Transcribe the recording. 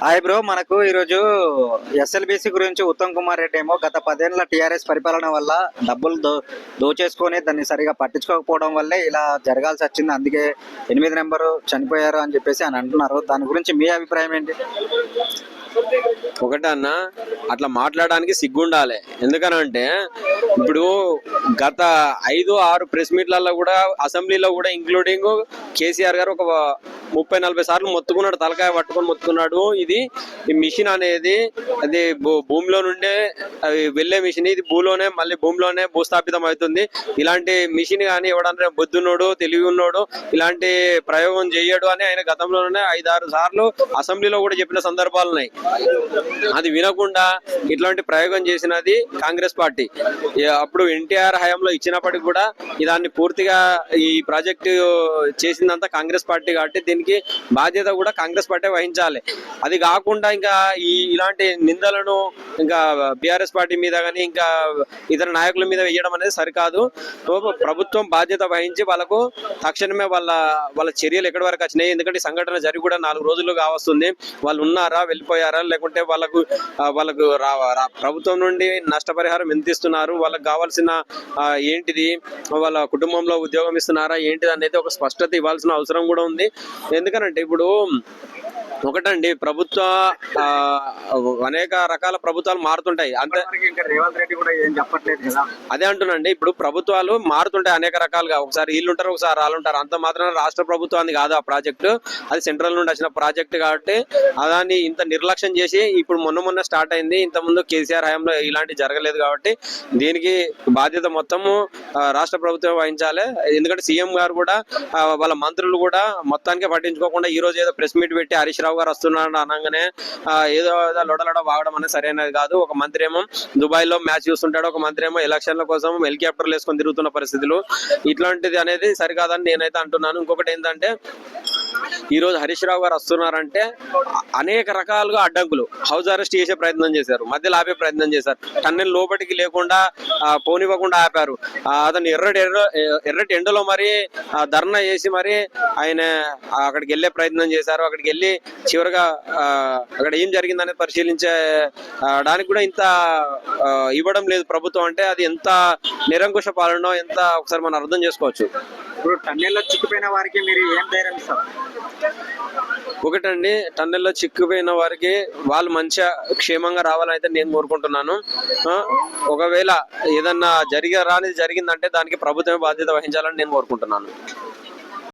Hi bro, మనకు ఈరోజు SLBC గురించి ఉత్తమ్ కుమార్ రెడ్డి ఏమో గత 10 ఏళ్ల టీఆర్ఎస్ పరిపాలన వల్ల డబ్బులు దోచేసుకొని దాన్ని సరిగా పట్టించుకోకపోవడం వల్లే ఇలా జరగాల్సి వచ్చింది. అందుకే 8 నెంబరు చనిపోయారు అని చెప్పేసి అని అంటున్నారు. దాని గురించి మీ అభిప్రాయం ఏంటి? ఒకటన్న అట్లా మాట్లాడడానికి సిగ్గుండాలి. ఎందుకనంటే ఇప్పుడు గత 5-6 ప్రెస్ మీట్లలో కూడా అసెంబ్లీలో కూడా ఇంక్లూడింగ్ కేసీఆర్ గారు ఒక 30-40 సార్లు మొత్తుకున్నాడు, తలకాయ పట్టుకొని మొత్తుకున్నాడు. ఈ మిషన్ అనేది అది భూమిలో నుండే వెళ్లే మిషన్, ఇది భూలోనే మళ్ళీ భూమిలోనే భూస్థాపితం అవుతుంది. ఇలాంటి మిషన్ కానీ ఎవడన్నా బుద్ధున్నోడు తెలివి ఉన్నోడు ఇలాంటి ప్రయోగం చేయడు అని ఆయన గతంలోనే 5-6 సార్లు అసెంబ్లీలో కూడా చెప్పిన సందర్భాలు ఉన్నాయి. అది వినకుండా ఇట్లాంటి ప్రయోగం చేసినది కాంగ్రెస్ పార్టీ. అప్పుడు ఎన్టీఆర్ హయాంలో ఇచ్చినప్పటికి కూడా దాన్ని పూర్తిగా ఈ ప్రాజెక్టు చేసిందంతా కాంగ్రెస్ పార్టీ కాబట్టి దీనికి బాధ్యత కూడా కాంగ్రెస్ పార్టీ వహించాలి. అది కాకుండా ఇంకా ఇలాంటి నిందలను ఇంకా బీఆర్ఎస్ పార్టీ మీద కానీ ఇంకా ఇతర నాయకుల మీద వేయడం అనేది సరికాదు. ప్రభుత్వం బాధ్యత వహించి వాళ్ళకు తక్షణమే వాళ్ళ చర్యలు ఎక్కడి వరకు వచ్చినాయి, ఎందుకంటే సంఘటన జరిగి కూడా 4 రోజులు కావస్తుంది, వాళ్ళు ఉన్నారా వెళ్ళిపోయారా, లేకుంటే వాళ్ళకు ప్రభుత్వం నుండి నష్టపరిహారం ఎంత ఇస్తున్నారు, వాళ్ళకి కావాల్సిన ఏంటిది, వాళ్ళ కుటుంబంలో ఉద్యోగం ఇస్తున్నారా ఏంటిది అనేది ఒక స్పష్టత ఇవ్వాల్సిన అవసరం కూడా ఉంది. ఎందుకనంటే ఇప్పుడు ఒకటండి, ప్రభుత్వ అనేక రకాల ప్రభుత్వాలు మారుతుంటాయి. అంతే, రేవంత్ రెడ్డి కూడా ఏం చెప్పట్లేదు కదా. అదే అంటున్నాండి, ఇప్పుడు ప్రభుత్వాలు మారుతుంటాయి అనేక రకాలుగా. ఒకసారి వీళ్ళు ఉంటారు, ఒకసారి వాళ్ళు ఉంటారు. అంత మాత్రం రాష్ట్ర ప్రభుత్వాన్ని కాదు ఆ ప్రాజెక్టు, అది సెంట్రల్ నుండి వచ్చిన ప్రాజెక్టు కాబట్టి దాన్ని ఇంత నిర్లక్ష్యం చేసి ఇప్పుడు మొన్న స్టార్ట్ అయింది. ఇంతకుముందు కేసీఆర్ హయాంలో ఇలాంటి జరగలేదు కాబట్టి దీనికి బాధ్యత మొత్తము రాష్ట్ర ప్రభుత్వం వహించాలి. ఎందుకంటే సీఎం గారు కూడా వాళ్ళ మంత్రులు కూడా మొత్తానికి పట్టించుకోకుండా ఈ రోజు ఏదో ప్రెస్ మీట్ పెట్టి హరీష్ రావు గారు వస్తున్నాడు అనగానే ఏదో లొడలొడ వాగడం అనేది సరైనది కాదు. ఒక మంత్రి ఏమో దుబాయ్ లో మ్యాచ్ చూస్తుంటాడు, ఒక మంత్రి ఏమో ఎలక్షన్ల కోసం హెలికాప్టర్లు వేసుకొని తిరుగుతున్న పరిస్థితులు, ఇట్లాంటిది అనేది సరికాదని నేనైతే అంటున్నాను. ఇంకొకటి ఏంటంటే ఈ రోజు హరీష్ రావు గారు వస్తున్నారంటే అనేక రకాలుగా అడ్డంకులు, హౌస్ అరెస్ట్ చేసే ప్రయత్నం చేశారు, మధ్యలో ఆపే ప్రయత్నం చేశారు, టన్నెల్ లోపలికి లేకుండా పోనివ్వకుండా ఆపారు. అతను ఎర్రటి ఎండలో మరి ధర్నా చేసి మరి ఆయన అక్కడికి వెళ్ళే ప్రయత్నం చేశారు. అక్కడికి వెళ్ళి చివరిగా అక్కడ ఏం జరిగిందనేది పరిశీలించడానికి కూడా ఇంత ఇవ్వడం లేదు ప్రభుత్వం. అంటే అది ఎంత నిరంకుశ పాలన, ఎంత ఒకసారి మనం అర్థం చేసుకోవచ్చు. ఇప్పుడు టన్నెల్లో చిక్కిపోయిన వారికి మీరు ఏం ధైర్యం ఇస్తారు? ఒకటండి, టన్నెల్లో చిక్కుపోయిన వారికి వాళ్ళు మంచిగా క్షేమంగా రావాలని అయితే నేను కోరుకుంటున్నాను. ఒకవేళ ఏదన్నా జరిగిందంటే దానికి ప్రభుత్వమే బాధ్యత వహించాలని నేను కోరుకుంటున్నాను.